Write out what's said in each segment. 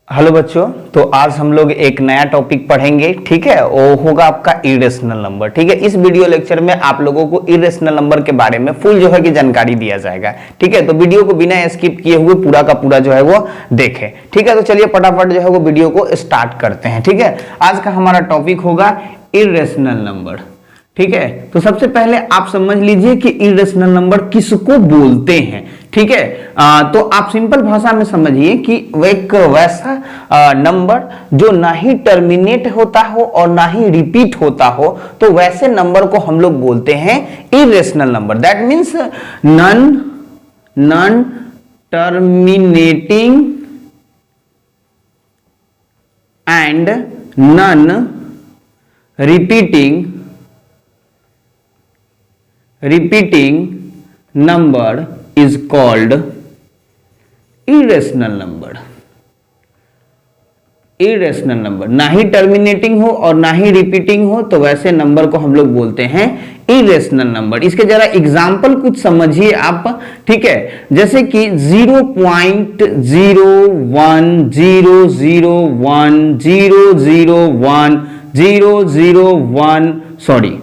Hello बच्चों, तो आज हम लोग एक नया टॉपिक पढ़ेंगे। ठीक है, वो होगा आपका इरेशनल नंबर। ठीक है, इस वीडियो लेक्चर में आप लोगों को इरेशनल नंबर के बारे में फुल जो है कि जानकारी दिया जाएगा। ठीक है, तो वीडियो को बिना स्किप किए हुए पूरा का पूरा जो है वो देखें। ठीक है, तो चलिए फटाफट जो है वो वीडियो को स्टार्ट करते हैं। ठीक है, आज का हमारा टॉपिक होगा इरेशनल नंबर। ठीक है, तो सबसे पहले आप समझ लीजिए कि इरेशनल नंबर किसको बोलते हैं। ठीक है, तो आप सिंपल भाषा में समझिए कि वो एक वैसा नंबर जो ना ही टर्मिनेट होता हो और ना ही रिपीट होता हो, तो वैसे नंबर को हम लोग बोलते हैं irrational number. That means non terminating and non repeating number is called irrational number। Irrational number ना ही टर्मिनेटिंग हो और ना ही रिपीटिंग हो, तो वैसे नंबर को हम लोग बोलते हैं इरेशनल नंबर। इसके जरा एग्जांपल कुछ समझिए आप। ठीक है, जैसे कि 0.01001001001 सॉरी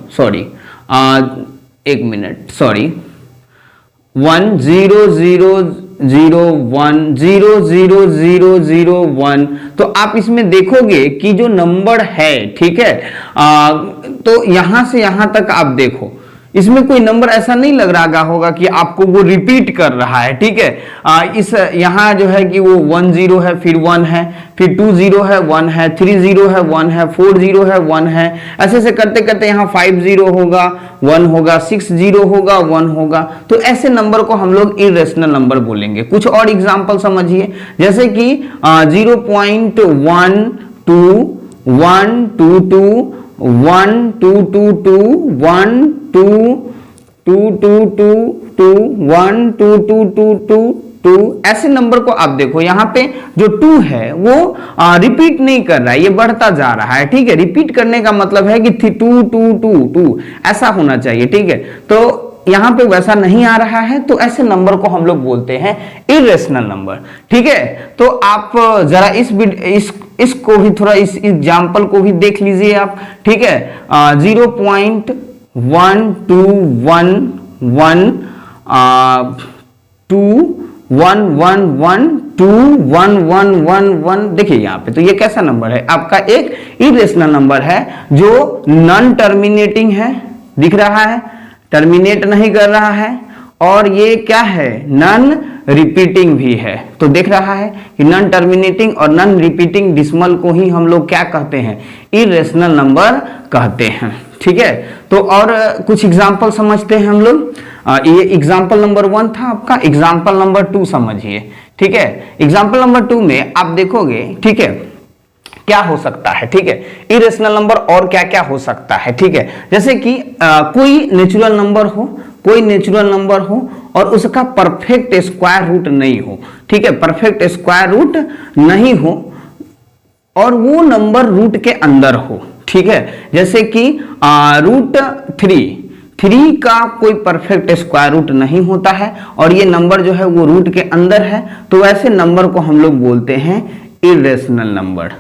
100010001। तो आप इसमें देखोगे कि जो नंबर है, ठीक है, तो यहां से यहां तक आप देखो, इसमें कोई नंबर ऐसा नहीं लग रहा होगा कि आपको वो रिपीट कर रहा है। ठीक है, इस यहां जो है कि वो 10 है, फिर 1 है, फिर 20 है, 1 है, 30 है, 1 है, 40 है, 1 है, ऐसे ऐसे करते करते यहाँ 50 होगा, 1 होगा, 60 होगा, 1 होगा। तो ऐसे नंबर को हम लोग इरेशनल नंबर बोलेंगे। कुछ और एग्जाम्पल समझिए, जैसे कि 0.121221222221222 ऐसे नंबर को आप देखो, यहाँ पे जो 2 है वो रिपीट नहीं कर रहा है, ये बढ़ता जा रहा है। ठीक है, रिपीट करने का मतलब है कि 2 2 2 2 ऐसा होना चाहिए। ठीक है, तो यहां पे वैसा नहीं आ रहा है, तो ऐसे नंबर को हम लोग बोलते हैं इरेशनल नंबर। ठीक है, तो आप जरा इसको भी थोड़ा इस एग्जाम्पल को भी देख लीजिए आप। ठीक है, 0.1211121111 देखिए यहाँ पे, तो ये कैसा नंबर है? आपका एक इरेशनल नंबर है जो नॉन टर्मिनेटिंग है, दिख रहा है, टर्मिनेट नहीं कर रहा है, और ये क्या है? नॉन रिपीटिंग भी है। तो देख रहा है कि नॉन टर्मिनेटिंग और नॉन रिपीटिंग डिसिमल को ही हम लोग क्या कहते हैं? इरेशनल नंबर कहते हैं। ठीक है, तो और कुछ एग्जाम्पल समझते हैं हम लोग। ये एग्जाम्पल नंबर 1 था आपका, एग्जाम्पल नंबर 2 समझिए। ठीक है, एग्जाम्पल नंबर 2 में आप देखोगे, ठीक है, क्या हो सकता है? ठीक है, इरेशनल नंबर और क्या क्या हो सकता है? ठीक है, जैसे कि कोई नेचुरल नंबर हो और उसका परफेक्ट स्क्वायर रूट नहीं हो। ठीक है, परफेक्ट स्क्वायर रूट नहीं हो और वो नंबर रूट के अंदर हो। ठीक है, जैसे कि √3 का कोई परफेक्ट स्क्वायर रूट नहीं होता है और ये नंबर जो है वो रूट के अंदर है, तो ऐसे नंबर को हम लोग बोलते हैं इरेशनल नंबर।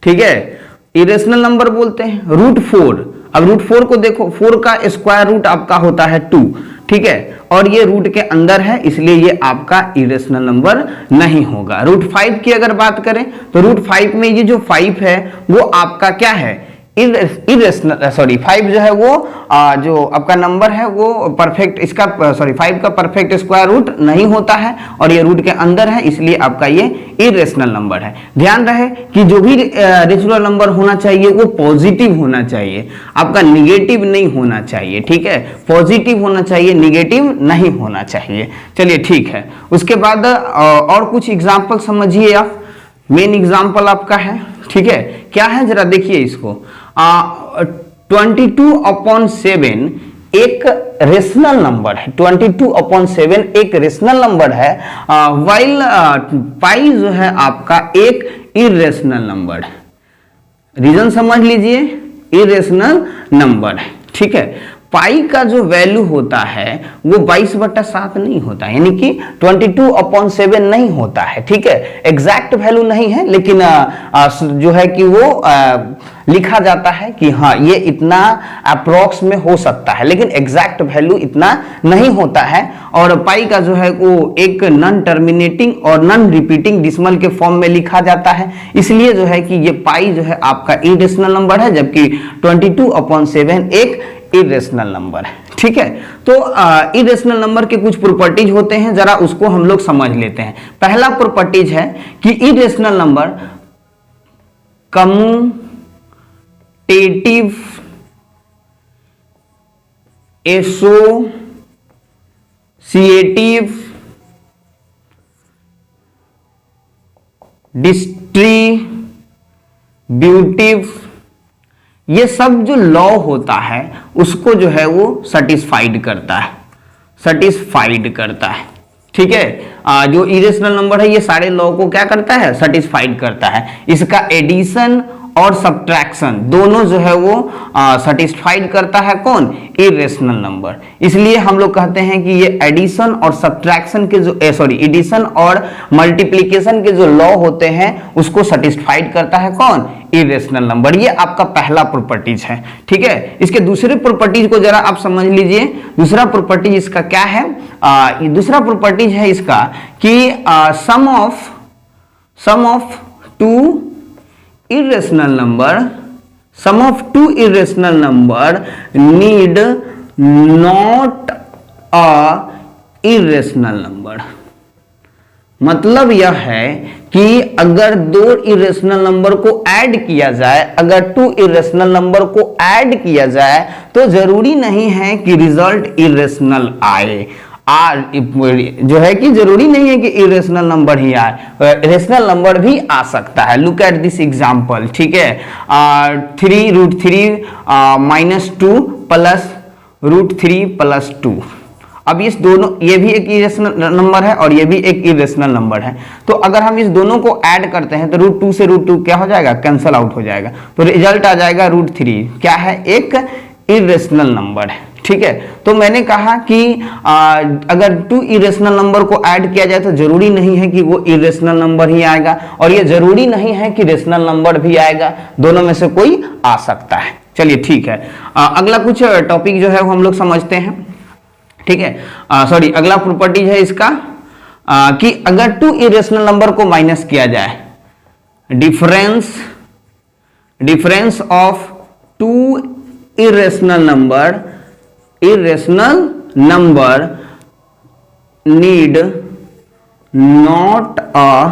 ठीक है, इरेशनल नंबर बोलते हैं। √4, अब √4 को देखो, 4 का स्क्वायर रूट आपका होता है 2। ठीक है, और ये रूट के अंदर है, इसलिए ये आपका इरेशनल नंबर नहीं होगा। √5 की अगर बात करें तो √5 में ये जो 5 है वो आपका क्या है? इरेशनल 5 जो है वो जो आपका नंबर है वो परफेक्ट, इसका 5 का परफेक्ट स्क्वायर रूट नहीं होता है और ये रूट के अंदर है, इसलिए आपका ये इरेशनल नंबर है। ध्यान रहे कि जो भी रेशनल नंबर होना चाहिए वो पॉजिटिव होना चाहिए, आपका निगेटिव नहीं होना चाहिए। ठीक है, पॉजिटिव होना चाहिए, निगेटिव नहीं होना चाहिए। चलिए ठीक है, उसके बाद और कुछ एग्जाम्पल समझिए आप। मेन एग्जाम्पल आपका है, ठीक है, क्या है जरा देखिए इसको। 22/7 एक रेशनल नंबर है। 22/7 एक रेशनल नंबर है, वाइल पाई जो है आपका एक इरेशनल नंबर है। रीजन समझ लीजिए, इरेशनल नंबर है। ठीक है, पाई का जो वैल्यू होता है वो 22/7 नहीं होता, यानी कि 22/7 नहीं होता है। ठीक है, एग्जैक्ट वैल्यू नहीं है, लेकिन जो है कि वो लिखा जाता है कि हाँ ये इतना अप्रोक्स में हो सकता है, लेकिन एग्जैक्ट वैल्यू इतना नहीं होता है। और पाई का जो है वो एक नॉन टर्मिनेटिंग और नॉन रिपीटिंग डिसिमल के फॉर्म में लिखा जाता है, इसलिए जो है कि ये पाई जो है आपका इरेशनल नंबर है, जबकि 22/7 एक इरेशनल नंबर है। ठीक है, तो इरेशनल नंबर के कुछ प्रॉपर्टीज होते हैं, जरा उसको हम लोग समझ लेते हैं। पहला प्रॉपर्टीज है कि irrational number commutative, associative, distributive, ये सब जो लॉ होता है उसको जो है वो सेटिस्फाइड करता है। ठीक है, जो इरेशनल नंबर है ये सारे लॉ को क्या करता है, सेटिस्फाइड करता है। इसका एडिशन और सब्ट्रैक्शन दोनों जो है वो सेटिस्फाइड करता है, कौन, इरेशनल नंबर। इसलिए हम लोग कहते हैं कि ये एडिशन और सब्ट्रैक्शन के जो एडिशन और मल्टीप्लिकेशन के जो लॉ होते हैं उसको सेटिस्फाइड करता है, कौन, इरेशनल नंबर। ये आपका पहला प्रॉपर्टीज है। ठीक है, इसके दूसरे प्रॉपर्टीज को जरा आप समझ लीजिए। दूसरा प्रॉपर्टीज इसका क्या है, दूसरा प्रॉपर्टीज है इसका कि sum of two irrational number need not a irrational number। मतलब यह है कि अगर दो इरेशनल नंबर को ऐड किया जाए, अगर टू इरेशनल नंबर को ऐड किया जाए तो जरूरी नहीं है कि रिजल्ट इरेशनल आए। जो है कि जरूरी नहीं है कि इरेशनल नंबर ही आए, रेशनल नंबर भी आ सकता है। Look at this example. ठीक है, 3√3 -2 प्लस √3 + 2। अब इस दोनों, ये भी एक इरेशनल नंबर है और ये भी एक इरेशनल नंबर है, तो अगर हम इस दोनों को ऐड करते हैं तो √2 से √2 क्या हो जाएगा, कैंसल आउट हो जाएगा, तो रिजल्ट आ जाएगा √3। क्या है, एक इरेशनल नंबर है। ठीक है, तो मैंने कहा कि अगर टू इरेशनल नंबर को ऐड किया जाए तो जरूरी नहीं है कि वो इरेशनल नंबर ही आएगा, और ये जरूरी नहीं है कि रेशनल नंबर भी आएगा, दोनों में से कोई आ सकता है। चलिए ठीक है, अगला कुछ टॉपिक जो है वो हम लोग समझते हैं। ठीक है, सॉरी, अगला प्रॉपर्टीज है इसका कि अगर टू इरेशनल नंबर को माइनस किया जाए, difference of two irrational number need not a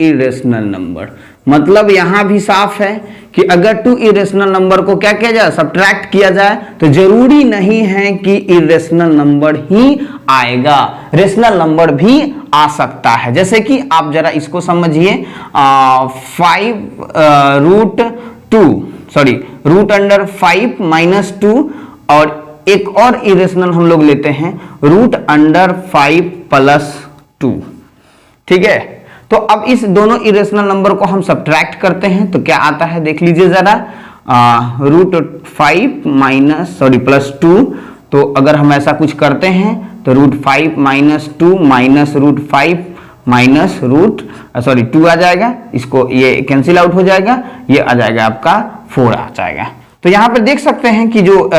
irrational number. मतलब यहां भी साफ है कि अगर टू इरेशनल नंबर को क्या किया जाए, सब्ट्रैक्ट किया जाए, तो जरूरी नहीं है कि इरेशनल नंबर ही आएगा, रेशनल नंबर भी आ सकता है। जैसे कि आप जरा इसको समझिए, 5√5 -2, और एक और इरेशनल हम लोग लेते हैं √5 + 2। ठीक है, तो अब इस दोनों इरेशनल नंबर को हम सब्ट्रैक्ट करते हैं तो क्या आता है, देख लीजिए जरा, √5 + 2। तो अगर हम ऐसा कुछ करते हैं तो √5 - 2 -√5 -2 आ जाएगा, इसको ये कैंसिल आउट हो जाएगा, ये आ जाएगा आपका 4 आ जाएगा। तो यहां पर देख सकते हैं कि जो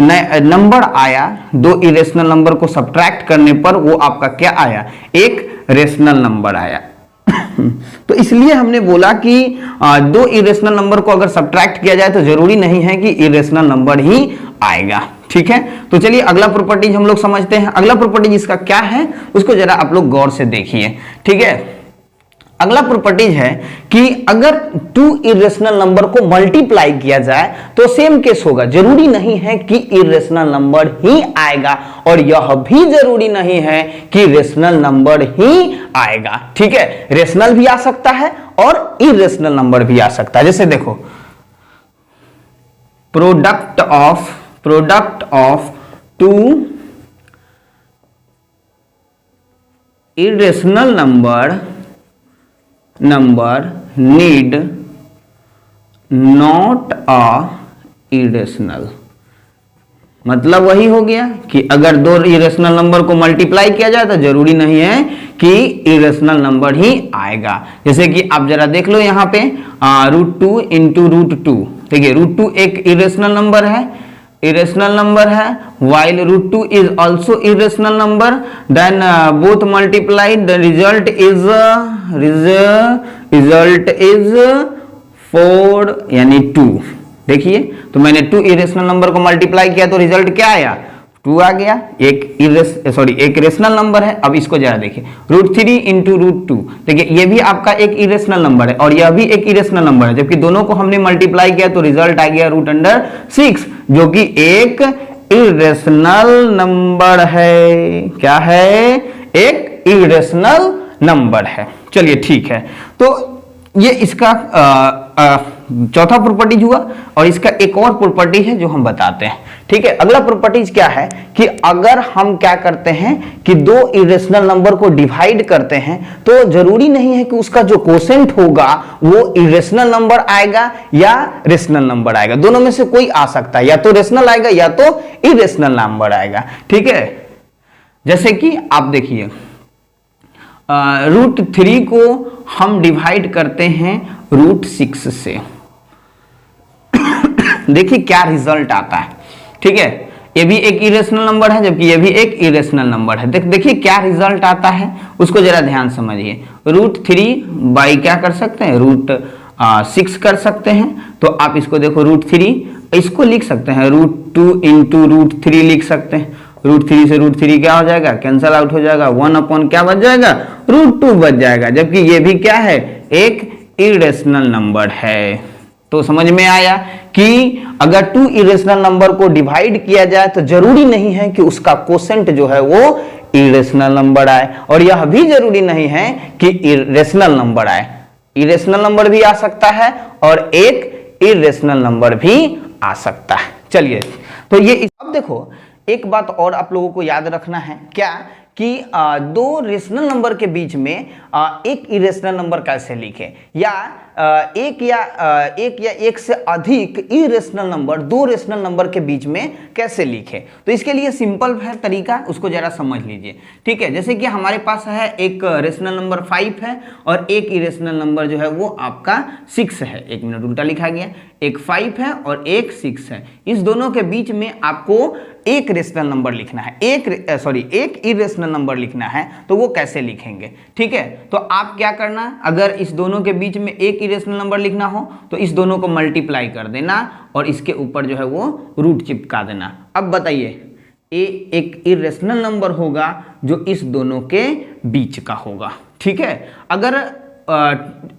नंबर आया, दो इरेशनल नंबर को सब्ट्रैक्ट करने पर वो आपका क्या आया, एक रेशनल नंबर आया। तो इसलिए हमने बोला कि दो इरेशनल नंबर को अगर सब्ट्रैक्ट किया जाए तो जरूरी नहीं है कि इरेशनल नंबर ही आएगा। ठीक है, तो चलिए अगला प्रॉपर्टीज हम लोग समझते हैं। अगला प्रॉपर्टीज इसका क्या है उसको जरा आप लोग गौर से देखिए। ठीक है, अगला प्रॉपर्टीज है कि अगर टू इरेशनल नंबर को मल्टीप्लाई किया जाए तो सेम केस होगा, जरूरी नहीं है कि इरेशनल नंबर ही आएगा, और यह भी जरूरी नहीं है कि रेशनल नंबर ही आएगा। ठीक है, रेशनल भी आ सकता है और इरेशनल नंबर भी आ सकता है। जैसे देखो, product of two irrational number need not a irrational। मतलब वही हो गया कि अगर दो इरेशनल नंबर को मल्टीप्लाई किया जाए तो जरूरी नहीं है कि इरेशनल नंबर ही आएगा। जैसे कि आप जरा देख लो यहाँ पे √2 इंटू √2, देखिए √2 एक इरेशनल नंबर है, while √2 is also irrational number, then both multiplied the result is 4 यानी 2। देखिए तो मैंने 2 इरेशनल नंबर को मल्टीप्लाई किया तो रिजल्ट क्या आया, 2 आ गया। एक रेशनल नंबर है। अब इसको जरा देखिए √3 इंटू √2, देखिए ये भी आपका एक इरेशनल नंबर है और यह भी एक इरेशनल नंबर है, जबकि दोनों को हमने मल्टीप्लाई किया तो रिजल्ट आ गया √6, जो कि एक इरेशनल नंबर है। क्या है, एक इरेशनल नंबर है। चलिए ठीक है, तो ये इसका चौथा प्रॉपर्टीज हुआ और इसका एक और प्रॉपर्टी है जो हम बताते हैं। ठीक है, अगला प्रॉपर्टीज क्या है कि अगर हम क्या करते हैं कि दो इरेशनल नंबर को डिवाइड करते हैं तो जरूरी नहीं है कि उसका जो कोसेंट होगा वो इरेशनल नंबर आएगा या रेशनल नंबर आएगा, दोनों में से कोई आ सकता है, या तो रेशनल आएगा या तो इरेशनल नंबर आएगा। ठीक है, जैसे कि आप देखिए √3 को हम डिवाइड करते हैं √6 से, देखिए क्या रिजल्ट आता है। ठीक है, ये भी एक इरेशनल नंबर है जबकि ये भी एक इरेशनल नंबर है। देखिए क्या रिजल्ट आता है, उसको जरा ध्यान समझिए। √3 बाई क्या कर सकते हैं, √6 कर सकते हैं। तो आप इसको देखो √3, इसको लिख सकते हैं √2 इंटू √3 लिख सकते हैं। √3 से √3 क्या हो जाएगा, कैंसल आउट हो जाएगा, 1 क्या बच जाएगा, √2 बच जाएगा, जबकि ये भी क्या है, एक इरेशनल नंबर है। तो समझ में आया कि अगर 2 इरेशनल नंबर को डिवाइड किया जाए तो जरूरी नहीं है कि उसका कोसेंट जो है वो इरेशनल नंबर आए, और यह भी जरूरी नहीं है कि रेशनल नंबर आए। इरेशनल नंबर भी आ सकता है और एक इरेशनल नंबर भी आ सकता है। चलिए, तो ये अब देखो एक बात और आप लोगों को याद रखना है, क्या कि दो रेशनल नंबर के बीच में एक इरेशनल नंबर कैसे लिखें, या एक या एक से अधिक इरेशनल नंबर दो रेशनल नंबर के बीच में कैसे लिखें। तो इसके लिए सिंपल है तरीका, उसको जरा समझ लीजिए। ठीक है, जैसे कि हमारे पास है एक रेशनल नंबर 5 है और एक इरेशनल नंबर जो है वो आपका 6 है। एक मिनट उल्टा लिखा गया, एक 5 है और एक 6 है। इस दोनों के बीच में आपको एक रेशनल नंबर लिखना है, एक इरेशनल नंबर लिखना है, तो वो कैसे लिखेंगे। ठीक है, तो आप क्या करना, अगर इस दोनों के बीच में एक इरेशनल नंबर लिखना हो तो इस दोनों को मल्टीप्लाई कर देना और इसके ऊपर जो है वो रूट चिपका देना। अब बताइए, ए एक इरेशनल नंबर होगा जो इस दोनों के बीच का होगा। ठीक है, अगर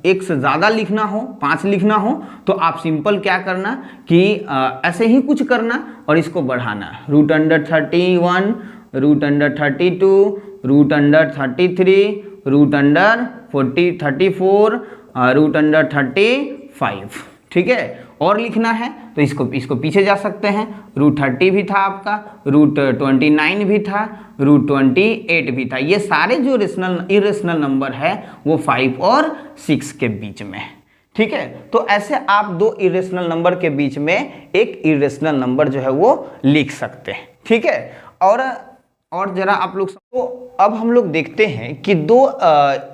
एक से ज़्यादा लिखना हो, 5 लिखना हो, तो आप सिंपल क्या करना कि ऐसे ही कुछ करना और इसको बढ़ाना, √31, √32, √33, √34, √35। ठीक है, और लिखना है तो इसको पीछे जा सकते हैं। √30 भी था आपका, √29 भी था, √28 भी था। ये सारे जो इरेशनल नंबर है वो 5 और 6 के बीच में। ठीक है, तो ऐसे आप दो इरेशनल नंबर के बीच में एक इरेशनल नंबर जो है वो लिख सकते हैं। ठीक है, और जरा आप लोग तो अब हम लोग देखते हैं कि दो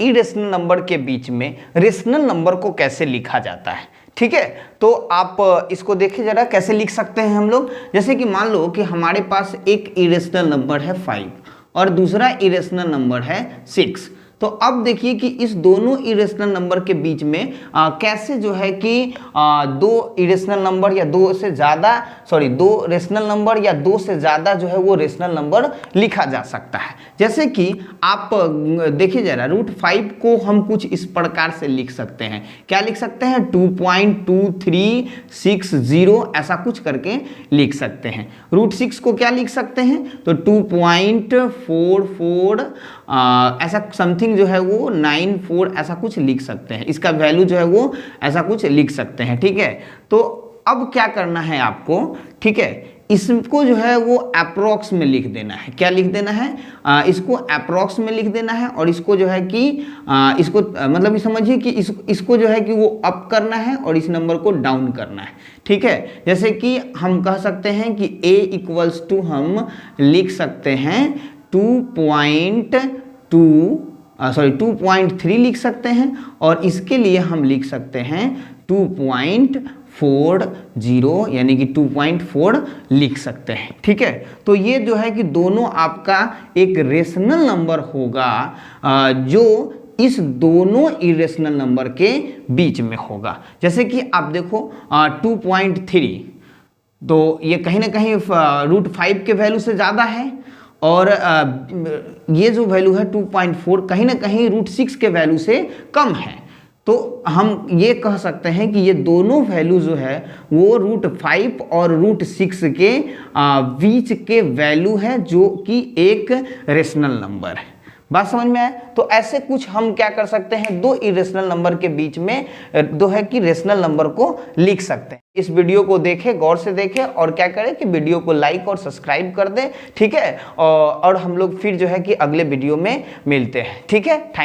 इरेशनल नंबर के बीच में रेशनल नंबर को कैसे लिखा जाता है। ठीक है, तो आप इसको देखिए जरा कैसे लिख सकते हैं हम लोग। जैसे कि मान लो कि हमारे पास एक इरेशनल नंबर है 5 और दूसरा इरेशनल नंबर है 6। तो अब देखिए कि इस दोनों इरेशनल नंबर के बीच में कैसे जो है कि दो इरेशनल नंबर या दो रेशनल नंबर या दो से ज़्यादा जो है वो रेशनल नंबर लिखा जा सकता है। जैसे कि आप देखिए जरा, √5 को हम कुछ इस प्रकार से लिख सकते हैं। क्या लिख सकते हैं, 2.2360 ऐसा कुछ करके लिख सकते हैं। √6 को क्या लिख सकते हैं, तो 2.44 ऐसा समथिंग जो है वो 94 ऐसा कुछ लिख सकते हैं। इसका वैल्यू जो है वो ऐसा कुछ लिख सकते हैं। ठीक है, तो अब क्या करना है आपको, ठीक है, इसको जो है वो अप्रोक्स में लिख देना है। क्या लिख देना है? इसको अप्रोक्स में लिख देना है, और इसको जो है कि इसको मतलब ये समझिए कि इसको जो है कि वो अप करना है और इस नंबर को डाउन करना है। ठीक है, जैसे कि हम कह सकते हैं कि a इक्वल्स टू हम लिख सकते हैं 2.3 लिख सकते हैं, और इसके लिए हम लिख सकते हैं 2.40 यानी कि 2.4 लिख सकते हैं। ठीक है, तो ये जो है कि दोनों आपका एक रेशनल नंबर होगा जो इस दोनों इरेशनल नंबर के बीच में होगा। जैसे कि आप देखो 2.3, तो ये कहीं ना कहीं √5 के वैल्यू से ज़्यादा है, और ये जो वैल्यू है 2.4 कहीं ना कहीं √6 के वैल्यू से कम है। तो हम ये कह सकते हैं कि ये दोनों वैल्यू जो है वो √5 और √6 के बीच के वैल्यू है, जो कि एक रेशनल नंबर है। बात समझ में आए? तो ऐसे कुछ हम क्या कर सकते हैं, दो इरेशनल नंबर के बीच में दो है कि रेशनल नंबर को लिख सकते हैं। इस वीडियो को देखें, गौर से देखें, और क्या करें कि वीडियो को लाइक और सब्सक्राइब कर दें। ठीक है, और हम लोग फिर जो है कि अगले वीडियो में मिलते हैं। ठीक है, थैंक